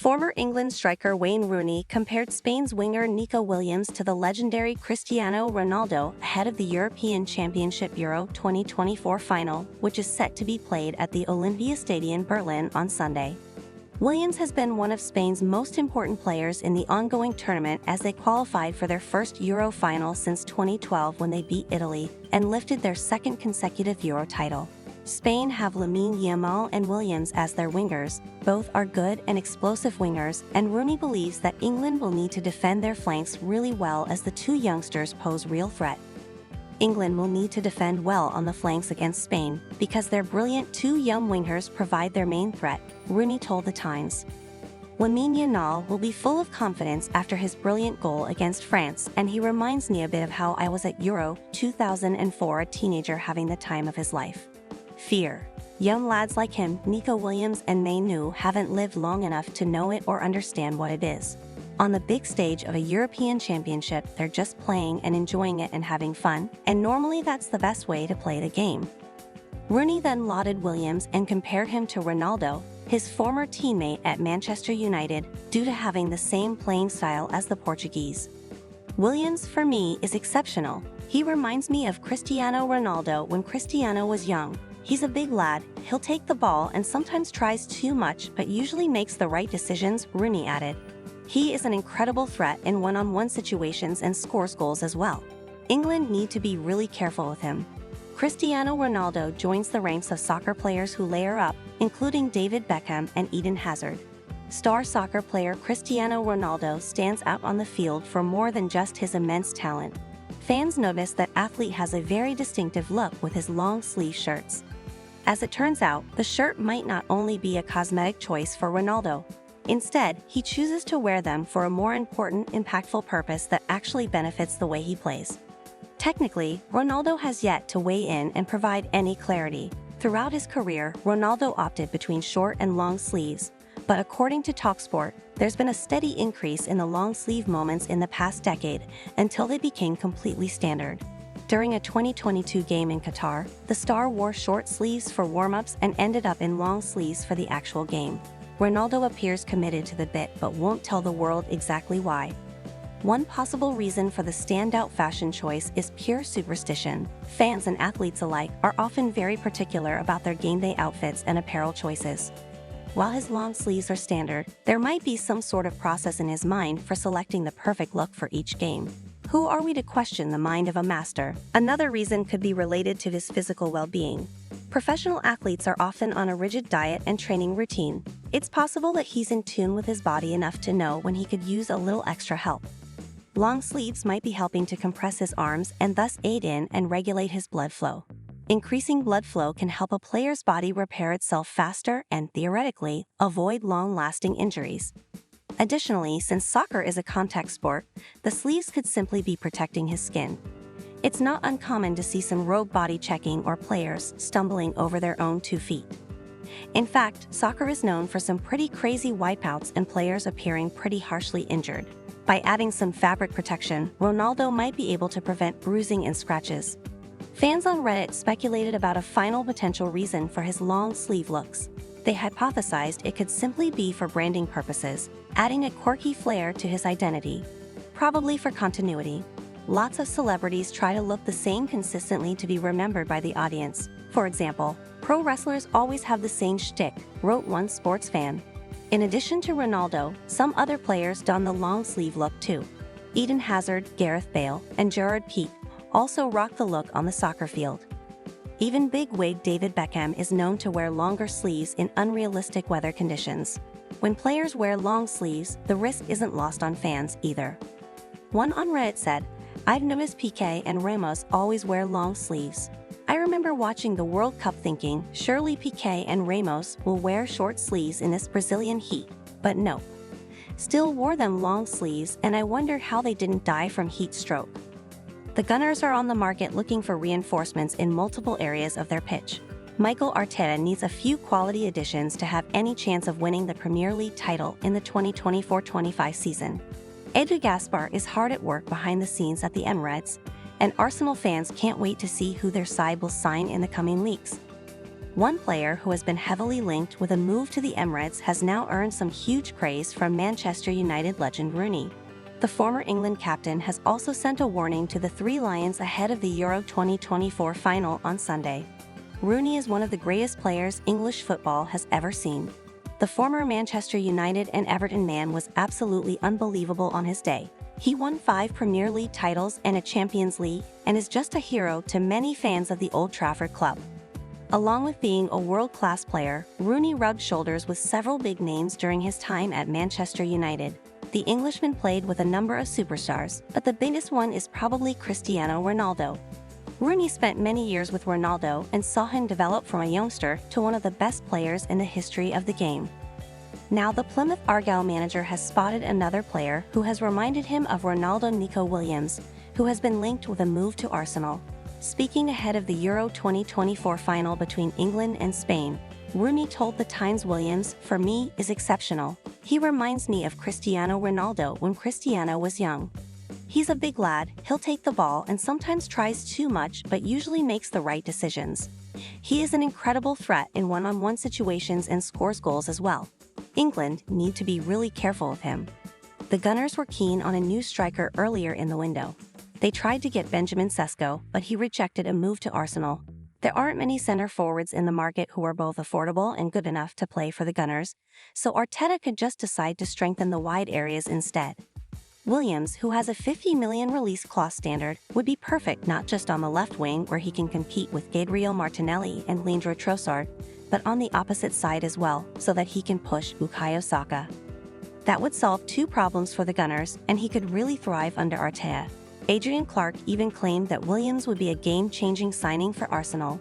Former England striker Wayne Rooney compared Spain's winger Nico Williams to the legendary Cristiano Ronaldo ahead of the European Championship Euro 2024 final, which is set to be played at the Olympiastadion Berlin on Sunday. Williams has been one of Spain's most important players in the ongoing tournament as they qualified for their first Euro final since 2012 when they beat Italy and lifted their second consecutive Euro title. Spain have Lamine Yamal and Williams as their wingers. Both are good and explosive wingers, and Rooney believes that England will need to defend their flanks really well as the two youngsters pose real threat. England will need to defend well on the flanks against Spain because their brilliant two young wingers provide their main threat, Rooney told The Times. Lamine Yamal will be full of confidence after his brilliant goal against France, and he reminds me a bit of how I was at Euro 2004, a teenager having the time of his life. Fear. Young lads like him, Nico Williams and Manu, haven't lived long enough to know it or understand what it is. On the big stage of a European Championship, they're just playing and enjoying it and having fun, and normally that's the best way to play the game. Rooney then lauded Williams and compared him to Ronaldo, his former teammate at Manchester United, due to having the same playing style as the Portuguese. Williams, for me, is exceptional. He reminds me of Cristiano Ronaldo when Cristiano was young. He's a big lad, he'll take the ball and sometimes tries too much but usually makes the right decisions, Rooney added. He is an incredible threat in one-on-one situations and scores goals as well. England need to be really careful with him. Cristiano Ronaldo joins the ranks of soccer players who layer up, including David Beckham and Eden Hazard. Star soccer player Cristiano Ronaldo stands out on the field for more than just his immense talent. Fans notice that athlete has a very distinctive look with his long-sleeve shirts. As it turns out, the shirt might not only be a cosmetic choice for Ronaldo. Instead, he chooses to wear them for a more important, impactful purpose that actually benefits the way he plays. Technically, Ronaldo has yet to weigh in and provide any clarity. Throughout his career, Ronaldo opted between short and long sleeves, but according to TalkSport, there's been a steady increase in the long sleeve moments in the past decade until they became completely standard. During a 2022 game in Qatar, the star wore short sleeves for warm-ups and ended up in long sleeves for the actual game. Ronaldo appears committed to the bit but won't tell the world exactly why. One possible reason for the standout fashion choice is pure superstition. Fans and athletes alike are often very particular about their game day outfits and apparel choices. While his long sleeves are standard, there might be some sort of process in his mind for selecting the perfect look for each game. Who are we to question the mind of a master? Another reason could be related to his physical well-being. Professional athletes are often on a rigid diet and training routine. It's possible that he's in tune with his body enough to know when he could use a little extra help. Long sleeves might be helping to compress his arms and thus aid in and regulate his blood flow. Increasing blood flow can help a player's body repair itself faster and, theoretically, avoid long-lasting injuries. Additionally, since soccer is a contact sport, the sleeves could simply be protecting his skin. It's not uncommon to see some rogue body checking or players stumbling over their own 2 feet. In fact, soccer is known for some pretty crazy wipeouts and players appearing pretty harshly injured. By adding some fabric protection, Ronaldo might be able to prevent bruising and scratches. Fans on Reddit speculated about a final potential reason for his long sleeve looks. They hypothesized it could simply be for branding purposes, adding a quirky flair to his identity. Probably for continuity. Lots of celebrities try to look the same consistently to be remembered by the audience. For example, pro wrestlers always have the same shtick, wrote one sports fan. In addition to Ronaldo, some other players don the long sleeve look too. Eden Hazard, Gareth Bale, and Gerard Piqué also rock the look on the soccer field. Even big-wig David Beckham is known to wear longer sleeves in unrealistic weather conditions. When players wear long sleeves, the risk isn't lost on fans either. One on Reddit said, "I've noticed Piqué and Ramos always wear long sleeves. I remember watching the World Cup thinking, surely Piqué and Ramos will wear short sleeves in this Brazilian heat, but no. Still wore them long sleeves, and I wondered how they didn't die from heat stroke." The Gunners are on the market looking for reinforcements in multiple areas of their pitch. Mikel Arteta needs a few quality additions to have any chance of winning the Premier League title in the 2024-25 season. Edu Gaspar is hard at work behind the scenes at the Emirates, and Arsenal fans can't wait to see who their side will sign in the coming weeks. One player who has been heavily linked with a move to the Emirates has now earned some huge praise from Manchester United legend Rooney. The former England captain has also sent a warning to the Three Lions ahead of the Euro 2024 final on Sunday. Rooney is one of the greatest players English football has ever seen. The former Manchester United and Everton man was absolutely unbelievable on his day. He won 5 Premier League titles and a Champions League, and is just a hero to many fans of the Old Trafford club. Along with being a world-class player, Rooney rubbed shoulders with several big names during his time at Manchester United. The Englishman played with a number of superstars, but the biggest one is probably Cristiano Ronaldo. Rooney spent many years with Ronaldo and saw him develop from a youngster to one of the best players in the history of the game. Now the Plymouth Argyle manager has spotted another player who has reminded him of Ronaldo. Nico Williams, who has been linked with a move to Arsenal. Speaking ahead of the Euro 2024 final between England and Spain, Rooney told The Times Williams, "For me, is exceptional. He reminds me of Cristiano Ronaldo when Cristiano was young. He's a big lad, he'll take the ball and sometimes tries too much but usually makes the right decisions. He is an incredible threat in one-on-one situations and scores goals as well. England need to be really careful of him." The Gunners were keen on a new striker earlier in the window. They tried to get Benjamin Sesko, but he rejected a move to Arsenal. There aren't many center forwards in the market who are both affordable and good enough to play for the Gunners, so Arteta could just decide to strengthen the wide areas instead. Williams, who has a $50 million release clause standard, would be perfect not just on the left wing where he can compete with Gabriel Martinelli and Leandro Trossard, but on the opposite side as well, so that he can push Bukayo Saka. That would solve 2 problems for the Gunners, and he could really thrive under Arteta. Adrian Clark even claimed that Williams would be a game-changing signing for Arsenal.